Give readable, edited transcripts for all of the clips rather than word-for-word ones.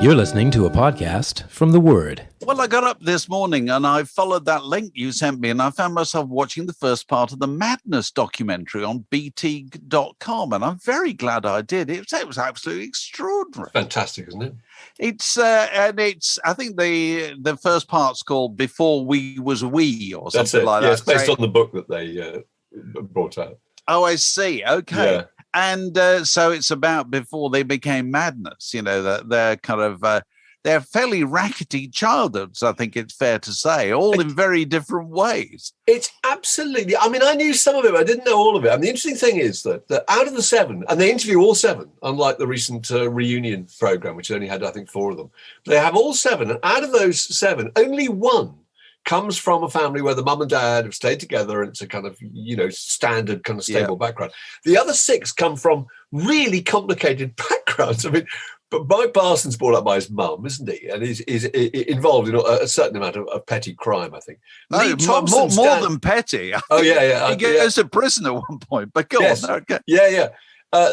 You're listening to a podcast from The Word. Well, I got up this morning and I followed that link you sent me, and I found myself watching the first part of the Madness documentary on bt.com, and I'm very glad I did. It was absolutely extraordinary. Fantastic, isn't it? I think the first part's called Before We Was We or something like that. Yeah, it's based on the book that they brought out. Oh, I see. Okay. Yeah. And so it's about before they became Madness, you know, that they're kind of, they're fairly rackety childhoods, I think it's fair to say, all in very different ways. It's absolutely, I mean, I knew some of it, but I didn't know all of it. And the interesting thing is that out of the seven, and they interview all seven, unlike the recent reunion program, which only had, I think, 4 of them, they have all 7. And out of those 7, only 1 comes from a family where the mum and dad have stayed together and it's a kind of, you know, standard kind of stable background. The other 6 come from really complicated backgrounds. I mean, but Mike Parsons brought up by his mum, isn't he? And he's involved in a certain amount of petty crime, I think. No, more than petty. Oh, yeah. He goes to prison at one point, but go on. Okay. Yeah.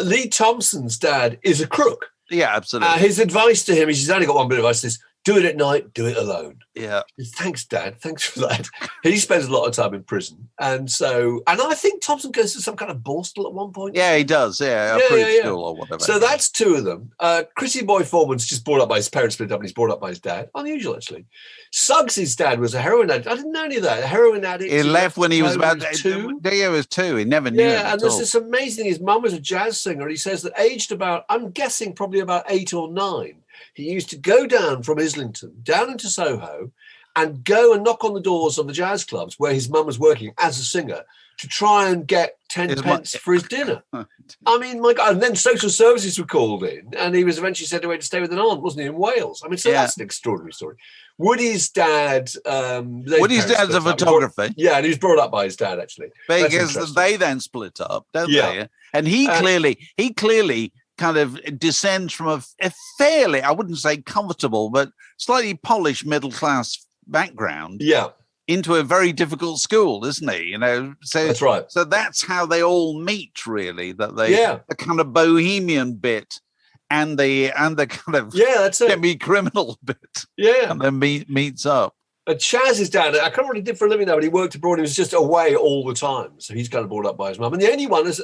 Lee Thompson's dad is a crook. Yeah, absolutely. His advice to him is he's only got one bit of advice, is do it at night, do it alone. Yeah. Thanks, Dad. Thanks for that. He spends a lot of time in prison. And I think Thompson goes to some kind of borstal at one point. Yeah, he does. Yeah, a preschool or whatever. So that's 2 of them. Chrissy Boy Foreman's just brought up by his parents, split up, and he's brought up by his dad. Unusual, actually. Suggs' dad was a heroin addict. I didn't know any of that. A heroin addict. He left when he was about 2. Yeah, he was 2. He never knew. Yeah, and there's this amazing thing. His mum was a jazz singer. He says that aged about, I'm guessing probably about 8 or 9, he used to go down from Islington, down into Soho, and go and knock on the doors of the jazz clubs where his mum was working as a singer to try and get 10 pence for his dinner. I mean, my God. And then social services were called in, and he was eventually sent away to stay with an aunt, wasn't he, in Wales? I mean, so that's an extraordinary story. Woody's dad... Woody's dad's a photographer. Yeah, and he was brought up by his dad, actually. Because they then split up, don't they? And he clearly kind of descends from a fairly, I wouldn't say comfortable, but slightly polished middle-class background into a very difficult school, isn't he? You know, so that's right. So that's how they all meet, really, that they the kind of bohemian bit and the kind of semi-criminal bit. Yeah. And then meets up. Chaz's dad, I can't remember what he did for a living now, but he worked abroad. He was just away all the time. So he's kind of brought up by his mum. And the only one is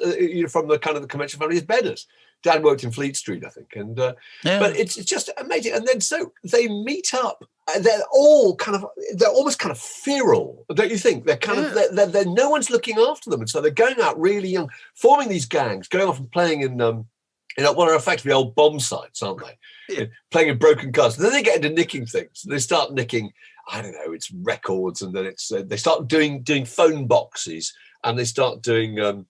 from the kind of the conventional family is Bedders. Dad worked in Fleet Street, I think. And but it's just amazing. And then so they meet up. They're all they're almost kind of feral, don't you think? They're kind of, they're no one's looking after them. And so they're going out really young, forming these gangs, going off and playing in what are effectively old bomb sites, aren't they? Yeah. Playing in broken cars. And then they get into nicking things. They start nicking, I don't know, it's records, and then it's they start doing phone boxes, and they start doing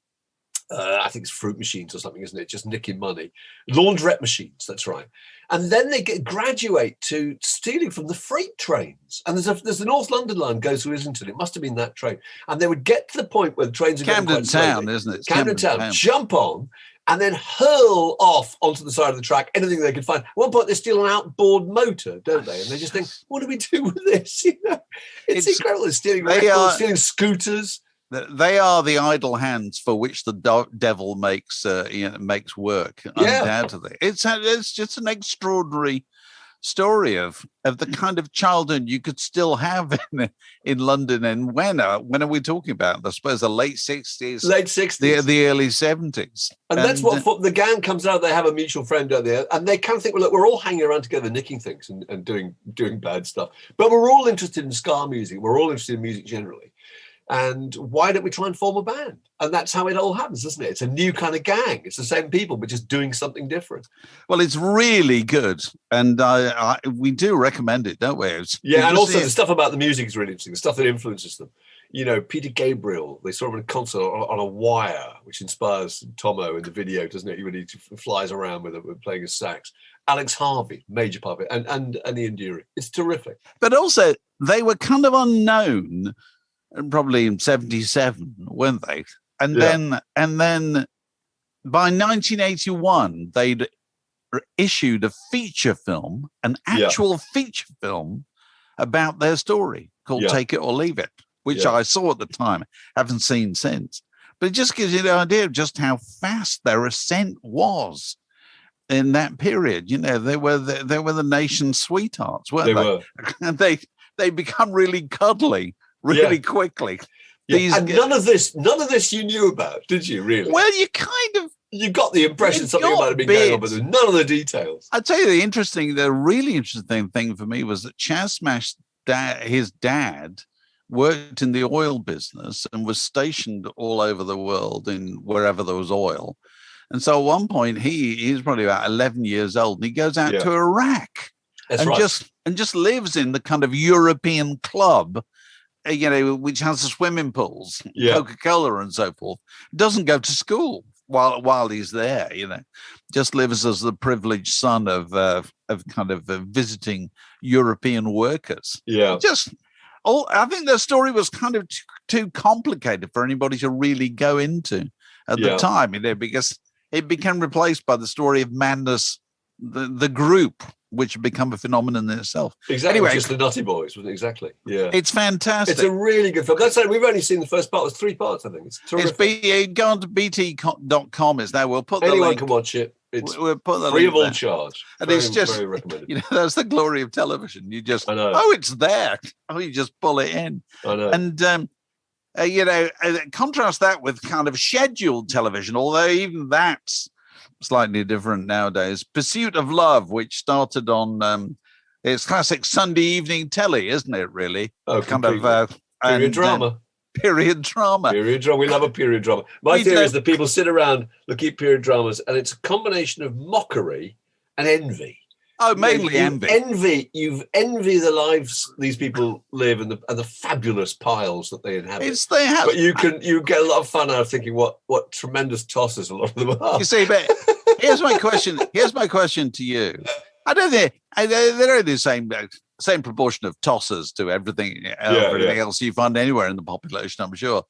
I think it's fruit machines or something, isn't it? Just nicking money. Laundrette machines, that's right. And then they graduate to stealing from the freight trains. And there's the North London line goes to Islington. It must have been that train. And they would get to the point where the trains are Camden Town, isn't it? Camden Town. Jump on and then hurl off onto the side of the track anything they could find. At one point, they steal an outboard motor, don't they? And they just think, what do we do with this? You know, it's incredible. They're stealing records, stealing scooters. They are the idle hands for which the devil makes work. Undoubtedly, it's just an extraordinary story of the kind of childhood you could still have in London. And when are we talking about? I suppose the late 60s, the early 70s. And that's what the gang comes out. They have a mutual friend out there, and they kind of think, well, look, we're all hanging around together, nicking things and doing bad stuff. But we're all interested in ska music. We're all interested in music generally. And why don't we try and form a band? And that's how it all happens, isn't it? It's a new kind of gang. It's the same people, but just doing something different. Well, it's really good. And we do recommend it, don't we? And also the stuff about the music is really interesting. The stuff that influences them. You know, Peter Gabriel, they saw him in a concert on a wire, which inspires Tomo in the video, doesn't it? When he flies around with playing his sax. Alex Harvey, major part of it, and Ian Dury. It's terrific. But also, they were kind of unknown probably in 77, weren't they? And then by 1981, they'd issued a feature film, an actual feature film about their story called Take It or Leave It, which I saw at the time, haven't seen since. But it just gives you the idea of just how fast their ascent was in that period. You know, they were the nation's sweethearts, weren't they? Were. And they become really cuddly really quickly. Yeah. And none of this you knew about, did you? Really? Well, you got the impression something might have been going on, but there's none of the details. I'll tell you the really interesting thing for me was that Chaz Smash's his dad worked in the oil business and was stationed all over the world in wherever there was oil. And so at one point he's probably about 11 years old and he goes out to Iraq just lives in the kind of European club, you know, which has the swimming pools, Coca-Cola and so forth. Doesn't go to school while he's there, you know, just lives as the privileged son of kind of visiting European workers. Yeah. I think the story was kind of too complicated for anybody to really go into at the time, you know, because it became replaced by the story of Madness, the group, which had become a phenomenon in itself. Exactly. Anyway, just the Nutty Boys, wasn't it? Exactly. Yeah. It's fantastic. It's a really good film. Let's say we've only seen the first part. There's 3 parts, I think. It's terrific. Go on to bt.com. It's there. We'll put the Anyone link. Can watch it. It's we'll put the free link of all there. charge. And very, it's just, very recommended. You know, that's the glory of television. You just, I know. oh, it's there. Oh, you just pull it in. I know. And, you know, contrast that with kind of scheduled television, although even that's slightly different nowadays. Pursuit of Love, which started on it's classic Sunday evening telly, isn't it, really? Oh, kind completely. of period drama. Period drama. Period drama. We love a period drama. My theory is that people sit around looking at period dramas and it's a combination of mockery and envy. Oh, mainly envy. You envy the lives these people live and the fabulous piles that they inhabit. But you get a lot of fun out of thinking what tremendous tosses a lot of them are. You see, but here's my question. Here's my question to you. I don't think they're the same proportion of tossers to everything else you find anywhere in the population, I'm sure.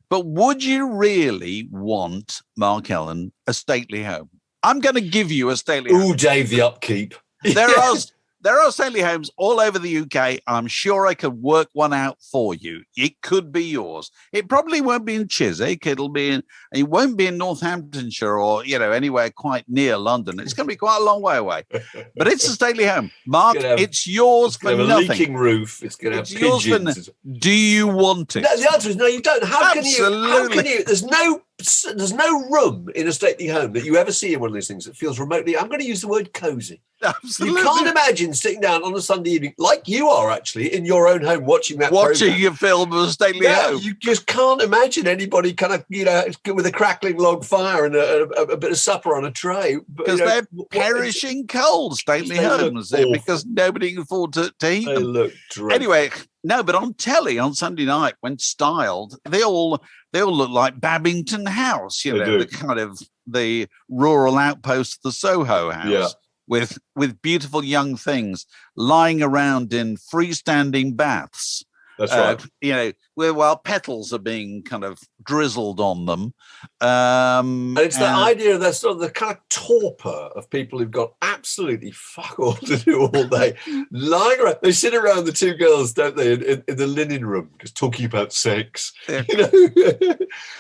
But would you really want, Mark Ellen, a stately home? I'm going to give you a stately home. Ooh, Dave, the upkeep. There are stately homes all over the UK. I'm sure I could work one out for you. It could be yours. It probably won't be in Chiswick. It won't be in Northamptonshire or, you know, anywhere quite near London. It's going to be quite a long way away. But it's a stately home. Mark, it's yours for nothing. It's going to have a leaking roof. It's going to have pigeons. Do you want it? No, the answer is no, you don't. How can Absolutely. you? There's no room in a stately home that you ever see in one of these things that feels remotely, I'm going to use the word cozy. Absolutely. You can't imagine sitting down on a Sunday evening, like you are actually, in your own home watching a film of a stately home. You just can't imagine anybody kind of, you know, with a crackling log fire and a bit of supper on a tray. Because they're perishing cold, stately homes, because nobody can afford to heat them. Look dreadful. Anyway, no, but on telly on Sunday night, when styled, they all look like Babington House, you know, the kind of the rural outpost of the Soho House, with beautiful young things lying around in freestanding baths. That's right. You know, while petals are being kind of drizzled on them. And it's the idea of that sort of the kind of torpor of people who've got absolutely fuck all to do all day, lying around. They sit around the two girls, don't they, in the linen room, just talking about sex. Yeah. You know,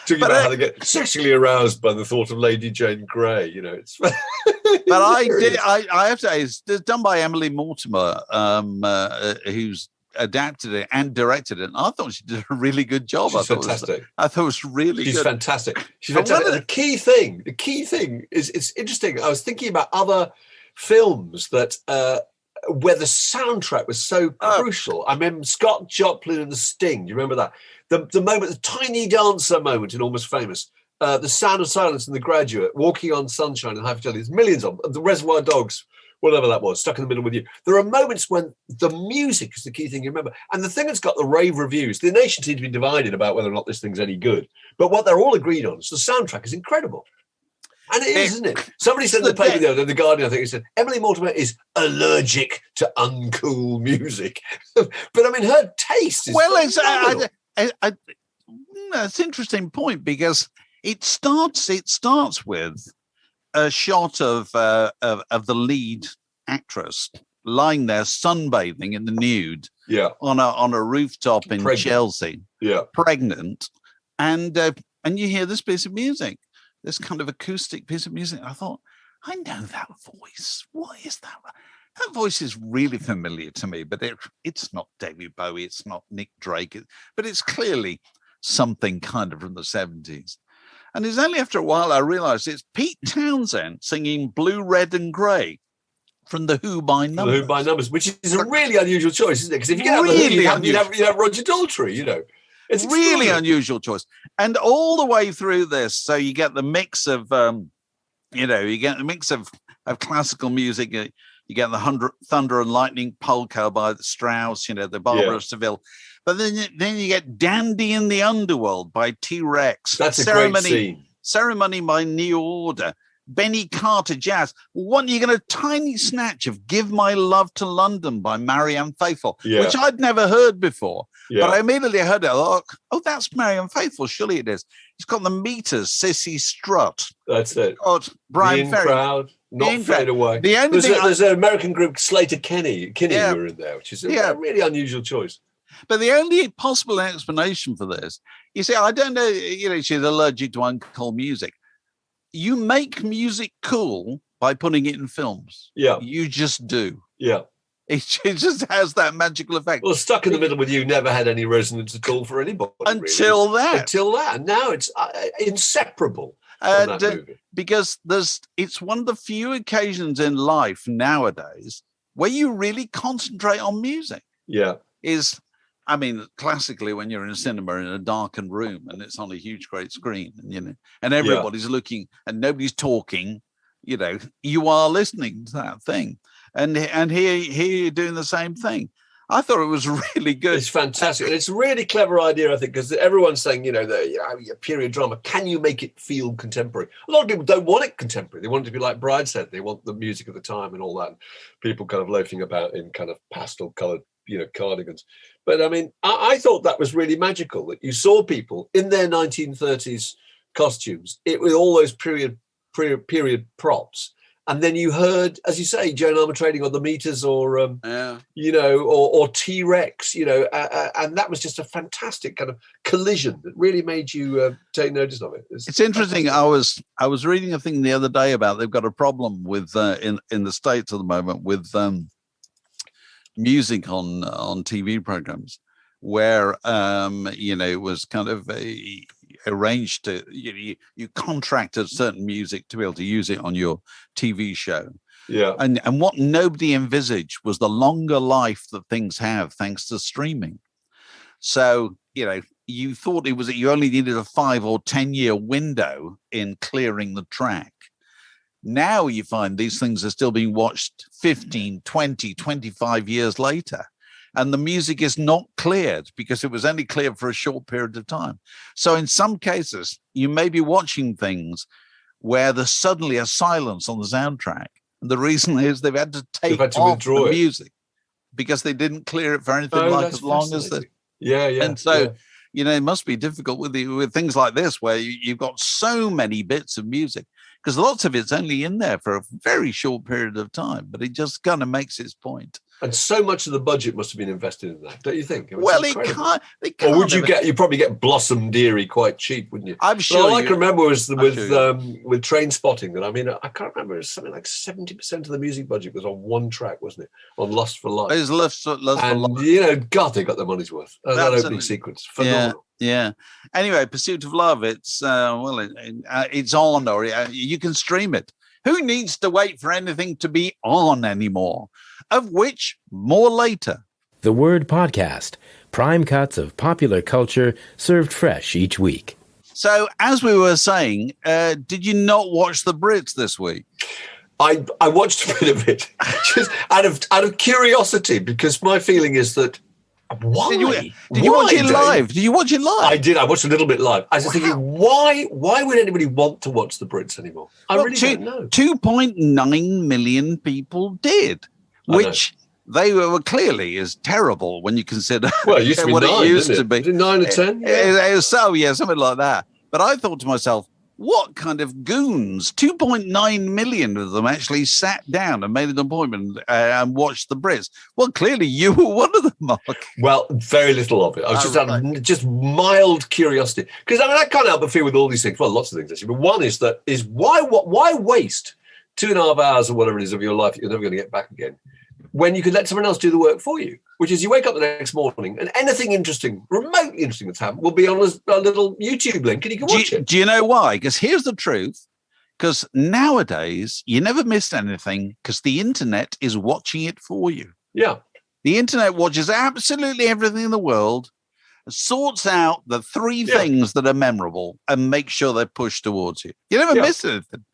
talking about how they get sexually aroused by the thought of Lady Jane Grey. You know, it's. But I have to say, it's done by Emily Mortimer, who's adapted it and directed it. And I thought she did a really good job. She's fantastic. I thought it was really good. She's fantastic. She's fantastic. The key thing is, it's interesting. I was thinking about other films that where the soundtrack was so crucial. I remember Scott Joplin and The Sting. Do you remember that? The moment, the tiny dancer moment in Almost Famous. The Sound of Silence in The Graduate, Walking on Sunshine and High Fidelity. There's millions of them. The Reservoir Dogs, whatever that was, Stuck in the Middle with You. There are moments when the music is the key thing you remember. And the thing that's got the rave reviews, the nation seems to be divided about whether or not this thing's any good. But what they're all agreed on is the soundtrack is incredible. And it is, isn't it? Somebody said in the paper the other day, The Guardian, I think, he said, Emily Mortimer is allergic to uncool music. But I mean, her taste is phenomenal. It's an interesting point because it starts with a shot of the lead actress lying there sunbathing in the nude on a rooftop in Chelsea, pregnant, and you hear this piece of music, this kind of acoustic piece of music. I thought, I know that voice. What is that? That voice is really familiar to me, but it's not David Bowie. It's not Nick Drake. But it's clearly something kind of from the 70s. And it's only after a while I realized it's Pete Townsend singing Blue, Red and Grey from The Who by Numbers. The Who by Numbers, which is a really unusual choice, isn't it? Because if you get really the Who, you'd have Roger Daltrey, you know. It's really unusual choice. And all the way through this, so you get the mix of, you get the mix of classical music. You get the Thunder and Lightning polka by the Strauss, the Barbara of Seville. But then you get Dandy in the Underworld by T-Rex. That's a great scene. Ceremony by New Order. Benny Carter Jazz. You get a tiny snatch of Give My Love to London by Marianne Faithfull, which I'd never heard before. Yeah. But I immediately heard it. Oh, that's Marianne Faithfull. Surely it is. It's got the Meters, Sissy Strut. That's it. Got Brian Ferry. Crowd, Not Fade Away. The only there's an American group, Slater Kinney who were in there, which is a really unusual choice. But the only possible explanation for this, you see, I don't know, she's allergic to uncool music. You make music cool by putting it in films. Yeah. You just do. Yeah. It just has that magical effect. Well, Stuck in the Middle with You never had any resonance at all for anybody. Until that. Until that. And now it's inseparable from that movie. Because it's one of the few occasions in life nowadays where you really concentrate on music. Yeah. Classically, when you're in a cinema in a darkened room and it's on a huge, great screen, and everybody's looking and nobody's talking, you are listening to that thing. And here you're doing the same thing. I thought it was really good. It's fantastic. And it's a really clever idea, I think, because everyone's saying, the period drama, can you make it feel contemporary? A lot of people don't want it contemporary. They want it to be like Bride said. They want the music of the time and all that. And people kind of loafing about in kind of pastel-coloured, cardigans. But I thought that was really magical, that you saw people in their 1930s costumes, with all those period props. And then you heard, as you say, Joan Armatrading or the Meters or, or T-Rex, and that was just a fantastic kind of collision that really made you take notice of it. It's interesting. I was reading a thing the other day about they've got a problem with in the States at the moment with music on TV programs where it was kind of arranged to you contracted certain music to be able to use it on your TV show. Yeah. And what nobody envisaged was the longer life that things have thanks to streaming. So, you thought you only needed a 5 or 10 year window in clearing the track. Now you find these things are still being watched 15, 20, 25 years later. And the music is not cleared because it was only cleared for a short period of time. So in some cases, you may be watching things where there's suddenly a silence on the soundtrack. And the reason is they've had to take off the music because they didn't clear it for anything as long as this. Yeah. And so, it must be difficult with things like this where you've got so many bits of music because lots of it's only in there for a very short period of time, but it just kind of makes its point. And so much of the budget must have been invested in that, don't you think? Well, it can't. Or would you probably get Blossom Dearie quite cheap, wouldn't you? I'm sure. All I can remember was with Train Spotting that I can't remember. It was something like 70% of the music budget was on one track, wasn't it? On Lust for Life. It was Lust for Life. God, they got their money's worth. That opening sequence, phenomenal. Yeah. Anyway, Pursuit of Love. It's it's on, or you can stream it. Who needs to wait for anything to be on anymore? Of which, more later. The Word Podcast. Prime cuts of popular culture served fresh each week. So, as we were saying, did you not watch the Brits this week? I watched a bit of it, just out of curiosity, because my feeling is that why? Did you watch it live? Did you watch it live? I did. I watched a little bit live. I was thinking, why would anybody want to watch the Brits anymore? I really don't know. 2.9 million people did, which they were clearly is terrible when you consider it used to be what 9, it used to be. Was it 9 or 10? It was something like that. But I thought to myself, what kind of goons? 2.9 million of them actually sat down and made an appointment and watched the Brits. Well, clearly you were one of them, Mark. Well, very little of it. I was just mild curiosity. Because I can't help but feel with all these things, well, lots of things actually, but one is why waste 2.5 hours or whatever it is of your life that you're never going to get back again, when you could let someone else do the work for you, which is you wake up the next morning and anything interesting, remotely interesting that's happened will be on a little YouTube link and you can watch it. Do you know why? Because here's the truth. Because nowadays, you never miss anything because the internet is watching it for you. Yeah. The internet watches absolutely everything in the world, sorts out the three things that are memorable and makes sure they're pushed towards you. You never miss anything.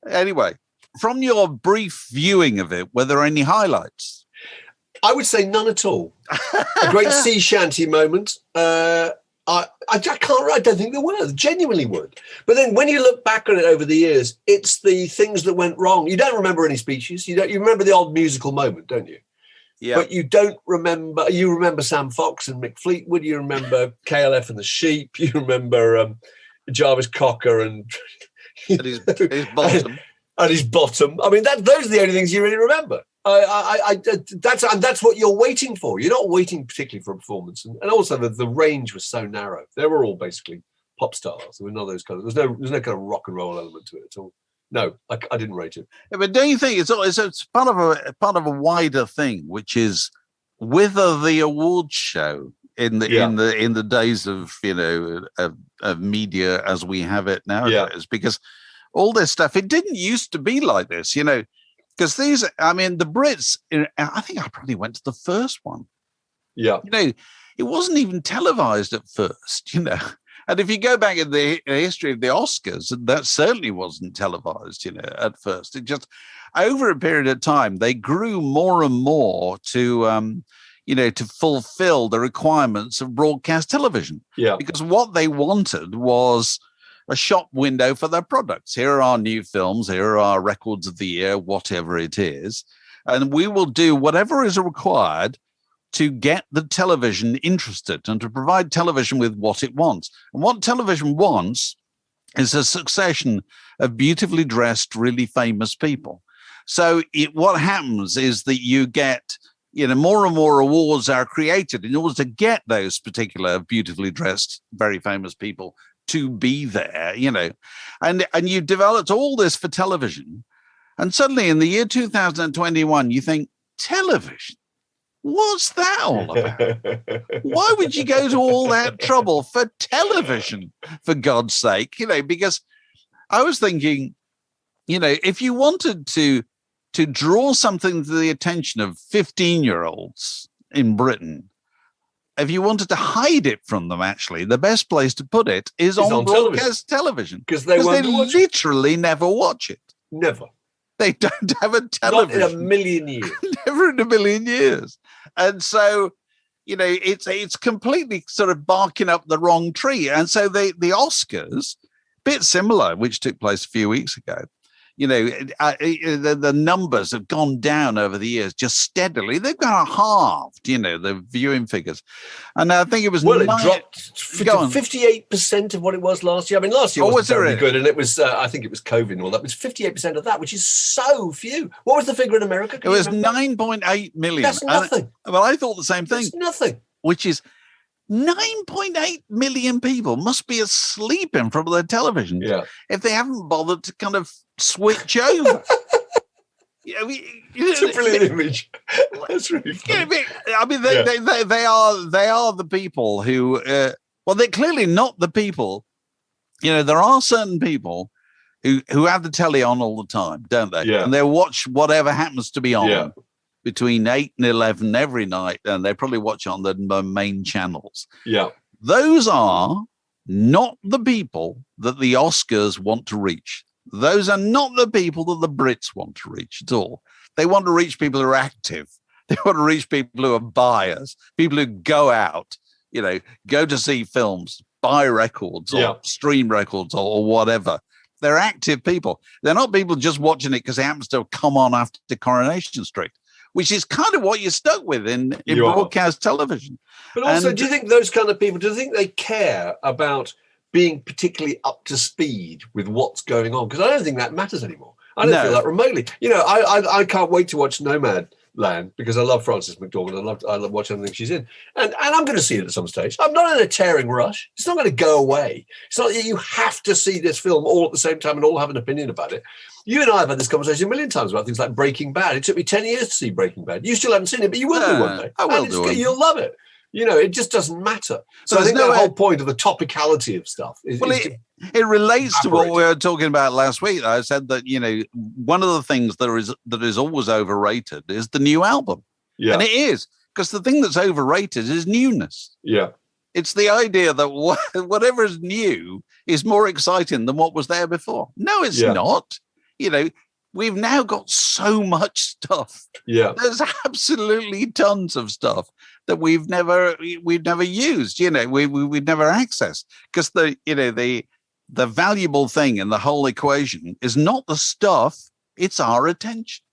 Anyway, from your brief viewing of it, were there any highlights? I would say none at all. A great sea shanty moment. I don't think there were. Genuinely would. But then when you look back on it over the years, it's the things that went wrong. You don't remember any speeches. You remember the old musical moment, don't you? Yeah. But you don't remember. You remember Sam Fox and Mick Fleetwood. You remember KLF and the Sheep. You remember Jarvis Cocker and his bottom. And his bottom. I mean, those are the only things you really remember. That's what you're waiting for. You're not waiting particularly for a performance, and also the range was so narrow. They were all basically pop stars. There were none of those kind of. There's no kind of rock and roll element to it at all. No, I didn't rate it. Yeah, but don't you think it's part of a wider thing, which is whether the awards show in the days of of media as we have it nowadays, because all this stuff, it didn't used to be like this, because the Brits, I think I probably went to the first one. Yeah. It wasn't even televised at first, And if you go back in the history of the Oscars, that certainly wasn't televised, at first. It just, over a period of time, they grew more and more to fulfill the requirements of broadcast television. Yeah. Because what they wanted was a shop window for their products. Here are our new films. Here are our records of the year, whatever it is. And we will do whatever is required to get the television interested and to provide television with what it wants. And what television wants is a succession of beautifully dressed, really famous people. So what happens is that you get, more and more awards are created in order to get those particular beautifully dressed, very famous people to be there, and you've developed all this for television. And suddenly in the year 2021, you think, television? What's that all about? Why would you go to all that trouble for television, for God's sake? Because I was thinking, if you wanted to draw something to the attention of 15-year-olds in Britain, if you wanted to hide it from them, actually, the best place to put it is on broadcast television. Because they literally never watch it. Never. They don't have a television. Not in a million years. Never in a million years. And so, it's completely sort of barking up the wrong tree. And so the Oscars, bit similar, which took place a few weeks ago, the numbers have gone down over the years just steadily. They've kind of halved, the viewing figures. And I think it was... Well, it dropped to 58% of what it was last year. I mean, last year was very good, and it was, I think it was COVID and all that. It was 58% of that, which is so few. What was the figure in America? It was 9.8 million. That's nothing. Well, I thought the same thing. It's nothing. Which is 9.8 million people must be asleep in front of their television if they haven't bothered to kind of switch over. It's a brilliant image. That's really funny. I mean, they are the people who, they're clearly not the people. There are certain people who have the telly on all the time, don't they? Yeah. And they watch whatever happens to be on between 8 and 11 every night, and they probably watch on the main channels. Yeah. Those are not the people that the Oscars want to reach. Those are not the people that the Brits want to reach at all. They want to reach people who are active. They want to reach people who are buyers, people who go out, go to see films, buy records or stream records or whatever. They're active people. They're not people just watching it because it happens to come on after Coronation Street, which is kind of what you're stuck with in broadcast television. But also, do you think those kind of people, do you think they care about being particularly up to speed with what's going on? Because I don't think that matters anymore. I don't feel that remotely. I can't wait to watch Nomad land because I love Frances McDormand. I love watching everything she's in, and I'm going to see it at some stage. I'm not in a tearing rush. It's not going to go away. It's not that you have to see this film all at the same time and all have an opinion about it. You and I have had this conversation a million times about things like Breaking Bad. It took me 10 years to see Breaking Bad. You still haven't seen it, but you will do one day. I will do it. You'll love it. It just doesn't matter. So I think the whole point of the topicality of stuff is... It relates to what we were talking about last week. I said that, one of the things that is always overrated is the new album. Yeah. And it is, because the thing that's overrated is newness. Yeah. It's the idea that whatever is new is more exciting than what was there before. No, it's not. We've now got so much stuff. Yeah. There's absolutely tons of stuff that we've never used, we've never accessed, because the valuable thing in the whole equation is not the stuff, it's our attention.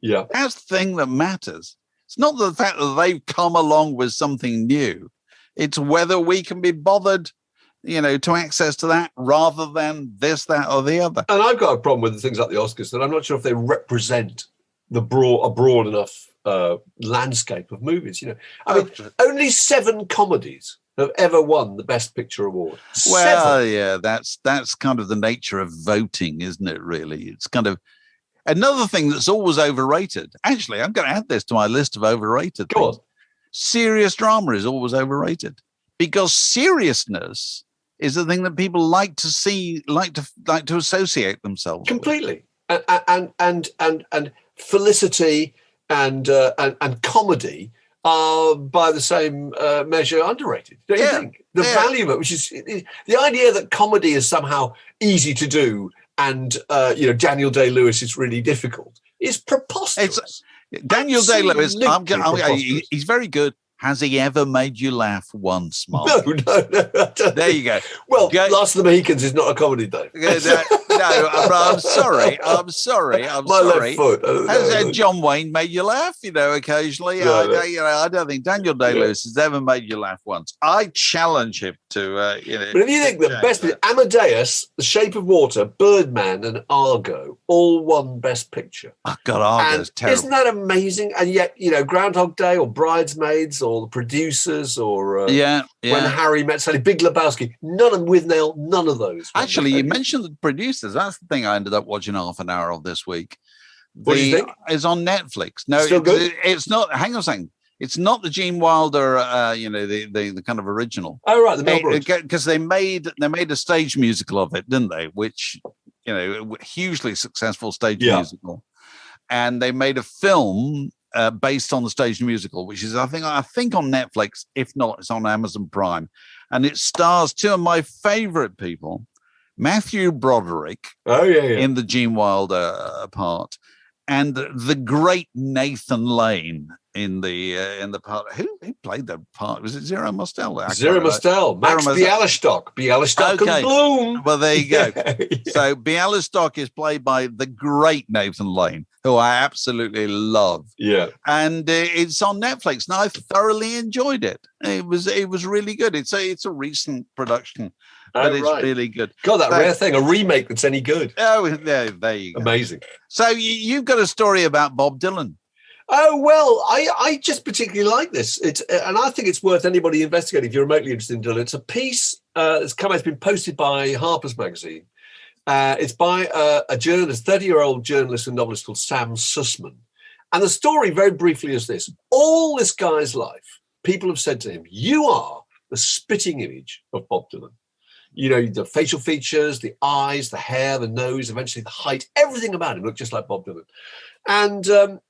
Yeah. That's the thing that matters. It's not the fact that they've come along with something new. It's whether we can be bothered, to access to that rather than this, that, or the other. And I've got a problem with things like the Oscars that I'm not sure if they represent a broad enough landscape of movies. Only 7 comedies have ever won the Best Picture award. Well, yeah, that's kind of the nature of voting, isn't it, really? It's kind of another thing that's always overrated. Actually, I'm going to add this to my list of overrated things. Go on. Serious drama is always overrated, because seriousness is the thing that people like to see, like to associate themselves completely with. And felicity and comedy are by the same measure underrated, don't you think? The value of it, which is the idea that comedy is somehow easy to do and Daniel Day-Lewis is really difficult, is preposterous. Daniel Day-Lewis, he's very good. Has he ever made you laugh once, Mark? No. There you go. Well, Last of the Mohicans is not a comedy, though. I'm sorry. My left foot. Has John Wayne made you laugh? Occasionally. No. I don't think Daniel Day-Lewis has ever made you laugh once. I challenge him to. But if you think the best, Amadeus, The Shape of Water, Birdman, and Argo all won Best Picture. Oh God, Argo's terrible. Isn't that amazing? And yet, Groundhog Day or Bridesmaids or The Producers or When Harry Met Sally, Big Lebowski, none of Withnail, none of those. Actually, you mentioned The Producers. That's the thing I ended up watching half an hour of this week. What do you think? It's on Netflix. No, still good? It's not. Hang on a second. It's not the Gene Wilder, the kind of original. Oh right, the Mel Brooks. Because they made a stage musical of it, didn't they? Which hugely successful stage musical, and they made a film based on the stage musical, which is I think on Netflix. If not, it's on Amazon Prime, and it stars 2 of my favorite people, Matthew Broderick. In the Gene Wilder part, and the great Nathan Lane in the part. Who played that part? Was it Zero Mostel? Zero Mostel. Max Bialystock. Bialystock and Bloom. Well, there you go. So Bialystock is played by the great Nathan Lane, who I absolutely love. Yeah. And it's on Netflix, and I thoroughly enjoyed it. It was really good. It's a recent production. But it's really good. God, that rare thing, a remake that's any good. Oh, there you go. Amazing. So you've got a story about Bob Dylan. Oh, well, I just particularly like this. And I think it's worth anybody investigating if you're remotely interested in Dylan. It's a piece it's been posted by Harper's Magazine. It's by a journalist, 30-year-old journalist and novelist called Sam Sussman. And the story, very briefly, is this. All this guy's life, people have said to him, you are the spitting image of Bob Dylan. The facial features, the eyes, the hair, the nose, eventually the height, everything about him looked just like Bob Dylan. And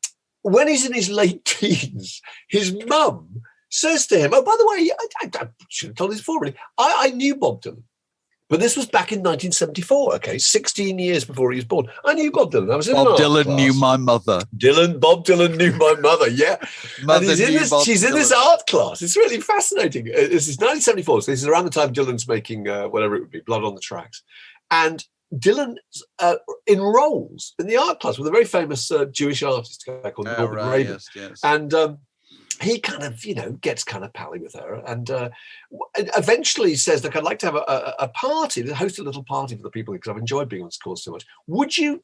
when he's in his late teens, his mum says to him, oh, by the way, I should have told you this before, really. I knew Bob Dylan. But this was back in 1974, 16 years before he was born. I knew Bob Dylan. I was in Bob Dylan knew my mother. Bob Dylan knew my mother, yeah. She's in this art class. It's really fascinating. This is 1974, so this is around the time Dylan's making whatever it would be, Blood on the Tracks. And Dylan enrolls in the art class with a very famous Jewish artist called Norbert Raven. Yes. And he kind of, gets kind of pally with her and eventually says, look, I'd like to have a party, to host a little party for the people because I've enjoyed being on this course so much. Would you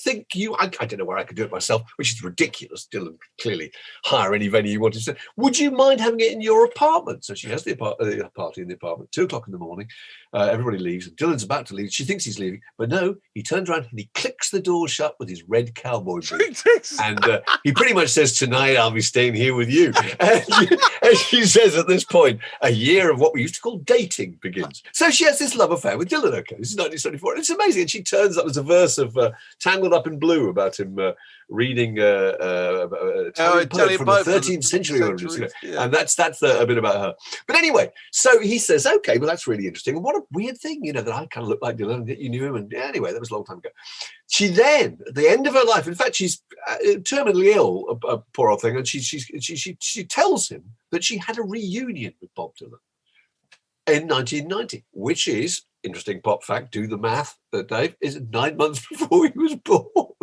think I don't know where I could do it myself, which is ridiculous. Dylan, clearly hire any venue you wanted to. Would you mind having it in your apartment? So she has the party in the apartment, 2:00 in the morning. Everybody leaves, and Dylan's about to leave. She thinks he's leaving, but no, he turns around and he clicks the door shut with his red cowboy boots. And he pretty much says, "Tonight I'll be staying here with you." And she says at this point, a year of what we used to call dating begins. So she has this love affair with Dylan. Okay, this is 1974. It's amazing. And she turns up as a verse of Tangled Up in Blue about him reading Italian poet from the 13th century. Yeah. And that's a bit about her. But anyway, so he says, okay, well, that's really interesting. And what a weird thing, that I kind of look like Dylan and that you knew him. And anyway, that was a long time ago. She then, at the end of her life, in fact, she's terminally ill, a poor old thing, and she tells him that she had a reunion with Bob Dylan in 1990, which is, interesting pop fact, do the math, Dave, is 9 months before he was born.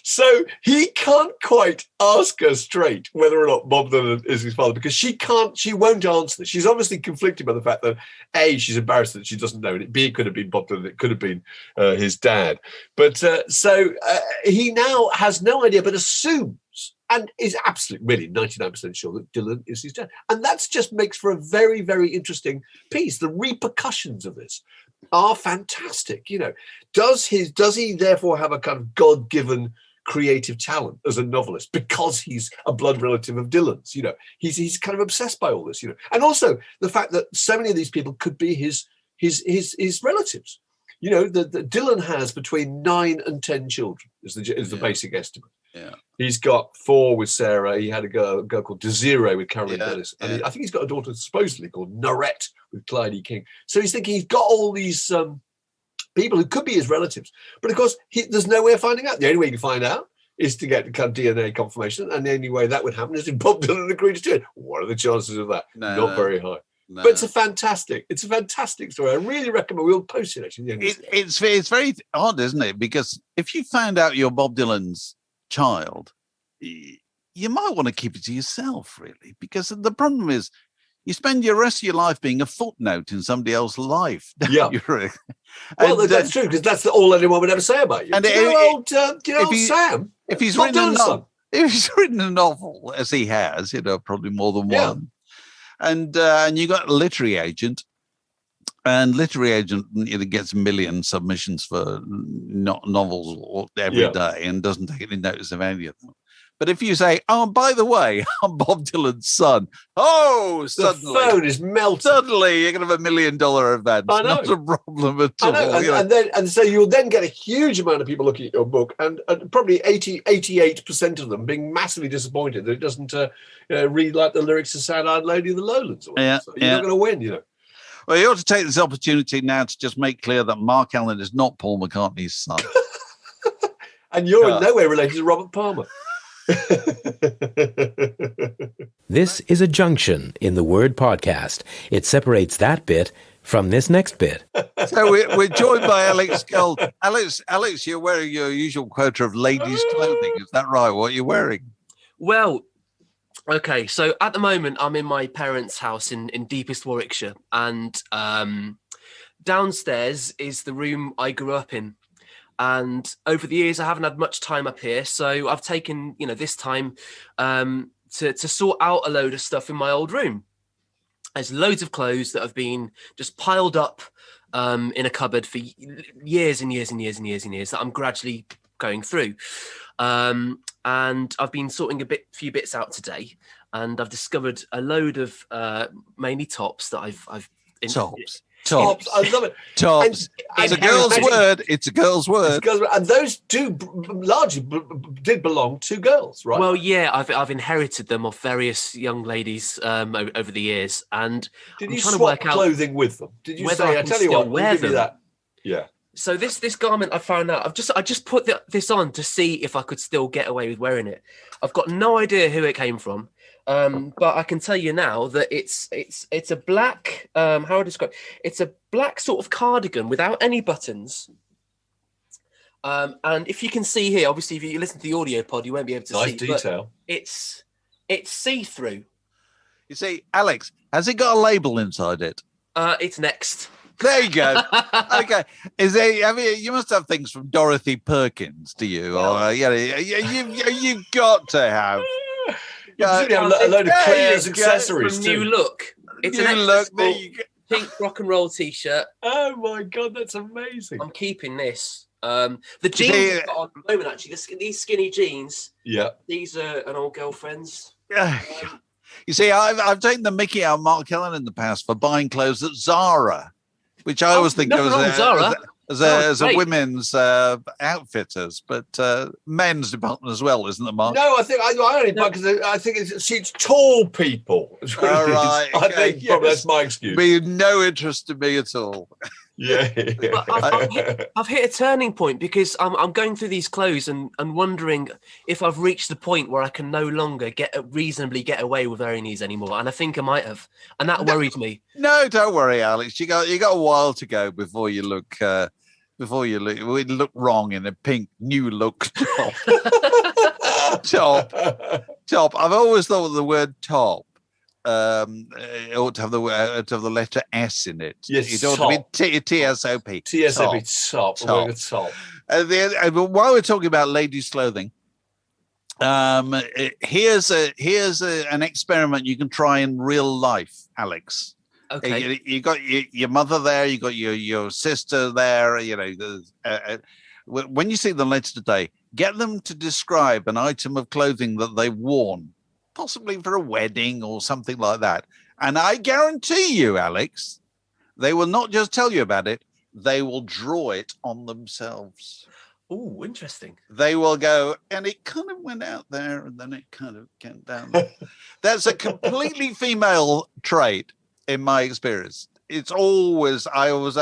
So he can't quite ask her straight whether or not Bob Dylan is his father, because she won't answer this. She's obviously conflicted by the fact that A, she's embarrassed that she doesn't know, and B, it could have been Bob Dylan, it could have been his dad. But he now has no idea, but assumes and is absolutely, really 99% sure that Dylan is his dad. And that just makes for a very, very interesting piece. The repercussions of this are fantastic. Does he therefore have a kind of God-given creative talent as a novelist because he's a blood relative of Dylan's? He's kind of obsessed by all this. And also the fact that so many of these people could be his relatives. The Dylan has between 9 and 10 children is the basic estimate. Yeah, he's got 4 with Sarah. He had a girl called Desiree with Caroline Dennis, and I think he's got a daughter supposedly called Norette with Clyde E. King. So he's thinking he's got all these people who could be his relatives, but of course there's no way of finding out. The only way you can find out is to get kind of DNA confirmation, and the only way that would happen is if Bob Dylan agreed to do it. What are the chances of that? Not very high. No. But it's a fantastic story. I really recommend. We'll post it actually. It's very odd, isn't it? Because if you found out you're Bob Dylan's child, you might want to keep it to yourself, really, because the problem is you spend your rest of your life being a footnote in somebody else's life. Yeah. Well, that's true, because that's all anyone would ever say about you. And Sam? If he's written a novel, as he has, probably more than one, and you got a literary agent, and literary agent gets a million submissions for novels every day and doesn't take any notice of any of them. But if you say, "Oh, by the way, I'm Bob Dylan's son," suddenly the phone is melting. Suddenly, you're going to have $1 million advance. I know. Not a problem at all. I know. And so you'll then get a huge amount of people looking at your book, and probably 88% of them being massively disappointed that it doesn't read like the lyrics of Sad-Eyed Lady of the Lowlands. So you're not going to win, Well, you ought to take this opportunity now to just make clear that Mark Allen is not Paul McCartney's son. And you're in no way related to Robert Palmer. This is a junction in the word podcast. It separates that bit from this next bit. So we're joined by Alex Gold. Alex, you're wearing your usual quota of ladies' clothing. Is that right? What are you wearing? Well, okay, so at the moment I'm in my parents' house in deepest Warwickshire, and downstairs is the room I grew up in. And over the years, I haven't had much time up here, so I've taken this time to sort out a load of stuff in my old room. There's loads of clothes that have been just piled up in a cupboard for years and years and years and years and years that I'm gradually going through. And I've been sorting few bits out today, and I've discovered a load of mainly tops that I've Tops. I love it. Tops. It's a girl's word. It's a girl's word. And those two largely did belong to girls, right? Well, yeah, I've inherited them off various young ladies over the years, and did you swap clothing with them? Did you say, "I tell you what, we'll give you that"? Yeah. So this garment I found out, I just put this on to see if I could still get away with wearing it. I've got no idea who it came from. But I can tell you now that it's a black, how do I describe it? It's a black sort of cardigan without any buttons. And if you can see here, obviously, if you listen to the audio pod, you won't be able to see. Nice detail. It's see-through. You see, Alex, has it got a label inside it? It's next. There you go. Okay. You must have things from Dorothy Perkins, do you? Or you've got to have. Have a load of Claire's accessories from too. New Look. It's New an Look. pink rock and roll T-shirt. Oh my God, that's amazing. I'm keeping this. The jeans I've got on at the moment, actually, these skinny jeans. Yeah. These are an old girlfriend's. You see, I've taken the mickey out of Mark Kellen in the past for buying clothes at Zara, which I always think as a women's outfitters, but men's department as well, isn't it, Mark? No, I think I only buy because I think it suits tall people. All right. I think probably that's my excuse. Be no interest to me at all. Yeah. I've hit a turning point because I'm going through these clothes and wondering if I've reached the point where I can no longer reasonably get away with wearing these anymore, and I think I might have, and that worries me. No, don't worry, Alex. You got a while to go before you look wrong in a pink New Look top. top. I've always thought the word top. It ought to have the letter S in it. Yes, it ought to be TSOP. TSOP. Top. While we're talking about ladies' clothing, here's an experiment you can try in real life, Alex. Okay. You got your mother there. You got your sister there. When you see them later today, get them to describe an item of clothing that they've worn, possibly for a wedding or something like that. And I guarantee you, Alex, they will not just tell you about it, they will draw it on themselves. Oh, interesting. They will go, and it kind of went out there, and then it kind of came down there. That's a completely female trait in my experience. It's always, I always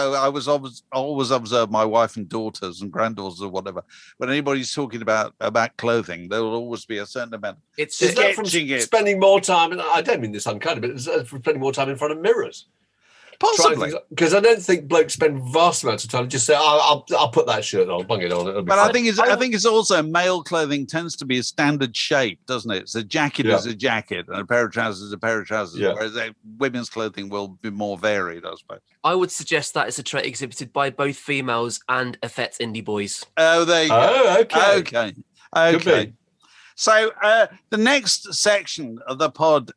observe my wife and daughters and granddaughters or whatever. When anybody's talking about clothing, there will always be a certain amount. It's just that from spending more time, and I don't mean this unkind, but it's from spending more time in front of mirrors. Possibly, because I don't think blokes spend vast amounts of time just say, I'll put that shirt on, bung it on. But I think it's also male clothing tends to be a standard shape, doesn't it? So a jacket is a jacket, and a pair of trousers is a pair of trousers. Yeah. Whereas women's clothing will be more varied, I suppose. I would suggest that is a trait exhibited by both females and effete indie boys. Oh, there you go. Oh, okay. So the next section of the pod,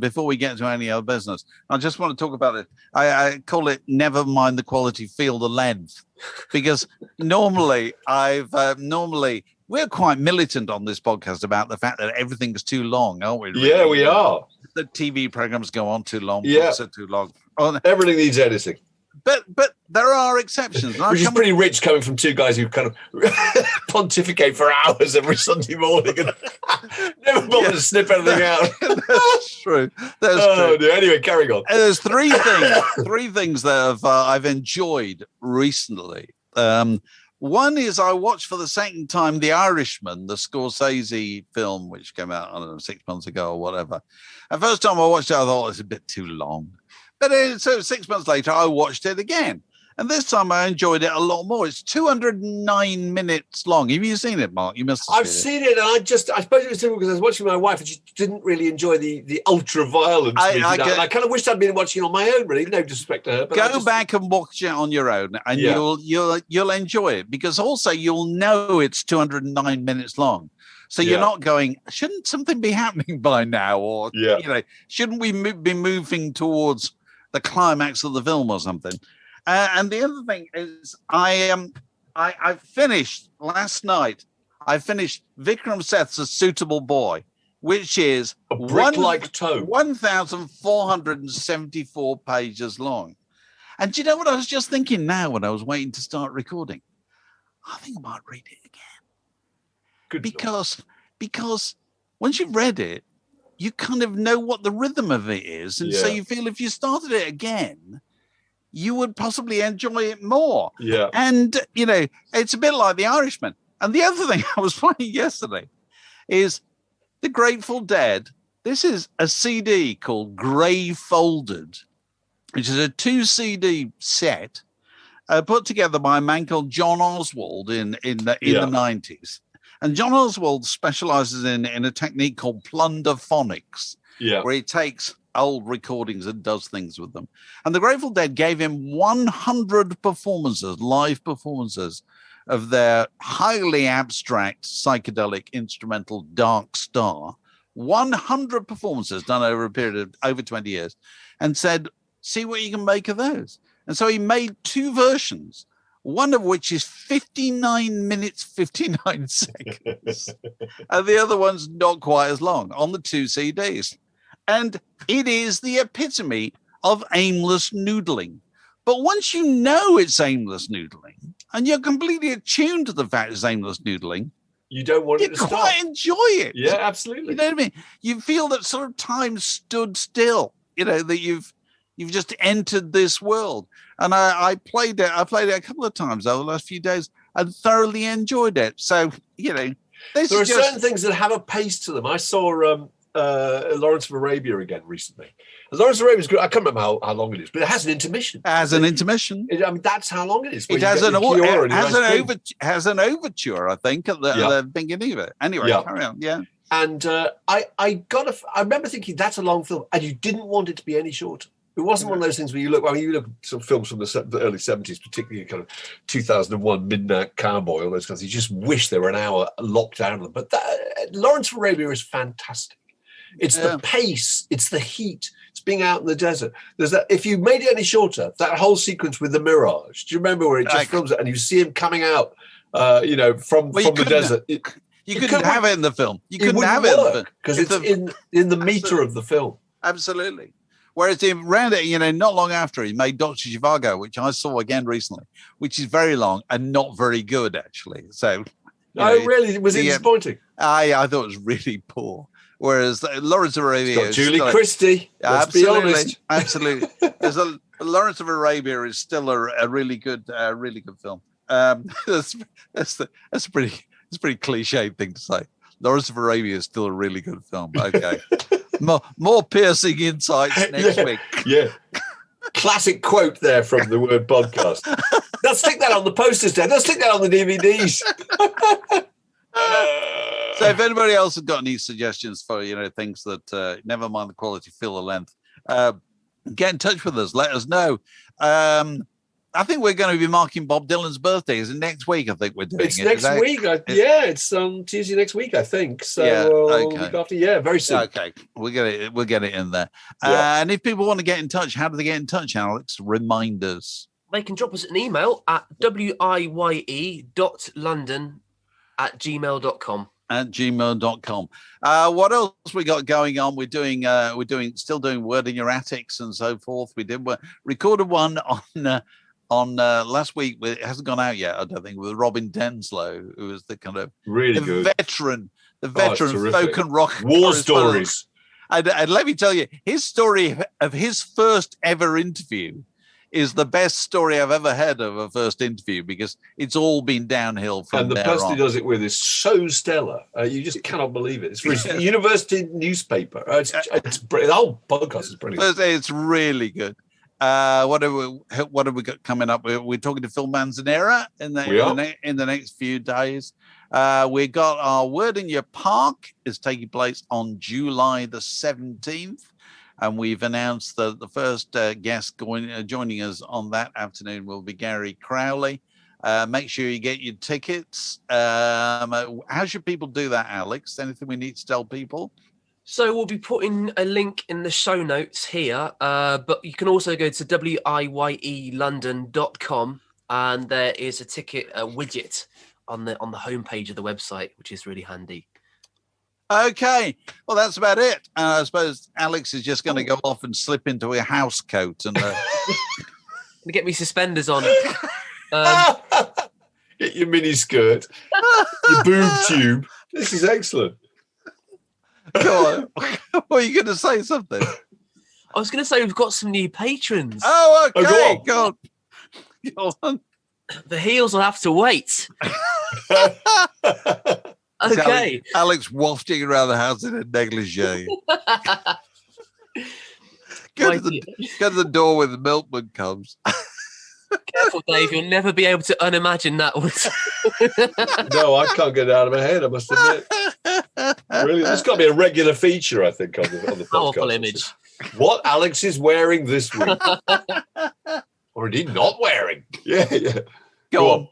before we get to any other business, I just want to talk about it. I call it "Never mind the quality, feel the length," because normally we're quite militant on this podcast about the fact that everything's too long, aren't we? Really? Yeah, we are. The TV programs go on too long. Yeah, books are too long. Everything needs editing. But there are exceptions. Which is pretty rich coming from two guys who kind of pontificate for hours every Sunday morning and never bother to snip anything out. That's true. True. Dear. Anyway, carrying on. There's three things that I've enjoyed recently. One is I watched for the second time The Irishman, the Scorsese film, which came out, I don't know, 6 months ago or whatever. The first time I watched it, I thought it was a bit too long. But so 6 months later, I watched it again. And this time I enjoyed it a lot more. It's 209 minutes long. Have you seen it, Mark? You must have seen it. And I suppose it was difficult because I was watching my wife and she didn't really enjoy the ultra-violence. And I kind of wished I'd been watching it on my own, really. No disrespect to her. But go back and watch it on your own and you'll enjoy it. Because also you'll know it's 209 minutes long. So you're not going, shouldn't something be happening by now? Or, shouldn't we be moving towards the climax of the film or something? And the other thing is, I finished last night. I finished Vikram Seth's A Suitable Boy, which is a brick-like tome, 1,474 pages long. And do you know what I was just thinking now when I was waiting to start recording? I think I might read it again. Good because once you've read it, you kind of know what the rhythm of it is, and so you feel if you started it again, you would possibly enjoy it more. Yeah. And, it's a bit like The Irishman. And the other thing I was playing yesterday is The Grateful Dead. This is a CD called Grey Folded, which is a 2-CD set put together by a man called John Oswald in the 90s. And John Oswald specializes in a technique called plunderphonics, where he takes old recordings and does things with them. And the Grateful Dead gave him 100 performances, live performances, of their highly abstract, psychedelic, instrumental Dark Star. 100 performances done over a period of over 20 years, and said, see what you can make of those. And so he made 2 versions, one of which is 59 minutes, 59 seconds. And the other one's not quite as long on the 2 CDs. And it is the epitome of aimless noodling. But once you know it's aimless noodling, and you're completely attuned to the fact it's aimless noodling, you don't want it to stop. You quite enjoy it. Yeah, absolutely. You know what I mean? You feel that sort of time stood still, that you've just entered this world. And I played it. I played it a couple of times over the last few days and thoroughly enjoyed it. So, there are certain things that have a pace to them. I saw Lawrence of Arabia again recently. And Lawrence of Arabia is good. I can't remember how long it is, but it has an intermission. That's how long it is. It has an overture, I think, at the beginning of it. Anyway, carry on. Yeah. And I remember thinking that's a long film, and you didn't want it to be any shorter. It wasn't one of those things where you look at some films from the early 70s, particularly kind of 2001 Midnight Cowboy, all those kinds. You just wish there were an hour locked out of them. But Lawrence of Arabia is fantastic. It's the pace, it's the heat, it's being out in the desert. There's that. If you made it any shorter, that whole sequence with the mirage. Do you remember where it just films it and you see him coming out, from the desert? You couldn't have it in the film. You couldn't have it because it's in the meter of the film. Absolutely. Whereas around it, not long after, he made Dr. Zhivago, which I saw again recently, which is very long and not very good, actually. So, really? Was it disappointing? I thought it was really poor. Whereas Lawrence of Arabia is Julie Christie. Let's be honest. Absolutely. Lawrence of Arabia is still a really good film. That's a pretty cliched thing to say. Lawrence of Arabia is still a really good film. Okay. More piercing insights next week. Yeah. Classic quote there from the Word Podcast. Let's stick that on the posters, Dad. Let's stick that on the DVDs. So if anybody else has got any suggestions for, things that, never mind the quality, feel the length, get in touch with us. Let us know. I think we're going to be marking Bob Dylan's birthday. Is it next week? I think we're doing it. It's next week. It's on Tuesday next week, I think. So week after, very soon. Okay, we'll get it in there. And if people want to get in touch, how do they get in touch, Alex? Remind us. They can drop us an email at wiye.london@gmail.com. At gmail.com. What else we got going on? We're still doing Word in Your Attics and so forth. We recorded one on last week. It hasn't gone out yet, I don't think, with Robin Denslow, who was the kind of really good veteran folk and rock war stories. And let me tell you, his story of his first ever interview is the best story I've ever heard of a first interview, because it's all been downhill from there on. And the person he does it with is so stellar. You just cannot believe it. It's for his university newspaper. It's the whole podcast is brilliant. It's really good. What have we got coming up? We're talking to Phil Manzanera in the next few days. We got our Word in Your Park is taking place on July the 17th. And we've announced that the first guest joining us on that afternoon will be Gary Crowley. Make sure you get your tickets. How should people do that, Alex? Anything we need to tell people? So we'll be putting a link in the show notes here, but you can also go to wiye.london.com, and there is a ticket widget on the homepage of the website, which is really handy. Okay, well, that's about it. I suppose Alex is just going to go off and slip into a house coat and get me suspenders on. Get your mini skirt, your boob tube. This is excellent. Go on. What are you going to say? Something? I was going to say we've got some new patrons. Oh, okay. Go on. The heels will have to wait. Okay. Alex wafting around the house in a negligee. Go to the door when the milkman comes. Careful, Dave. You'll never be able to unimagine that one. No, I can't get it out of my head, I must admit. Really, there's got to be a regular feature, I think, on the podcast. Powerful image. what Alex is wearing this week. Or indeed not wearing. Yeah. Go on.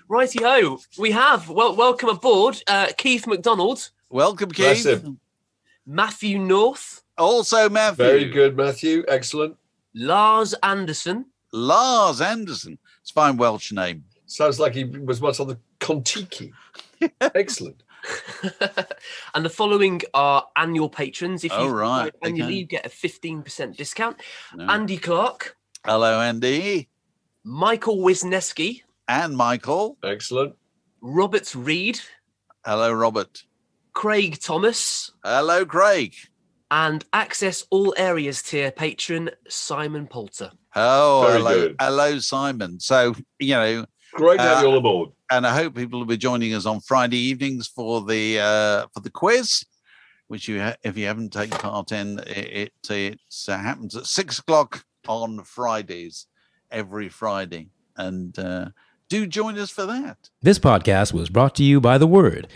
Righty-ho. We have, welcome aboard, Keith McDonald. Welcome, Bless Keith. him. Matthew North. Also, Matthew. Very good, Matthew. Excellent. Lars Anderson. Lars Anderson. It's a fine Welsh name. Sounds like he was once on the Kontiki. Excellent. And the following are annual patrons. If you right. annually, you get a 15% discount. No. Andy Clark. Hello, Andy. Michael Wisniewski. And Michael. Excellent. Robert Reed. Hello, Robert. Craig Thomas. Hello, Craig. And Access All Areas tier patron Simon Poulter. Oh, Very hello, good. hello, Simon. So, Great to have you all aboard. and I hope people will be joining us on Friday evenings for the quiz, which if you haven't taken part in, it happens at 6:00 on Fridays, every Friday, and do join us for that. This podcast was brought to you by The Word.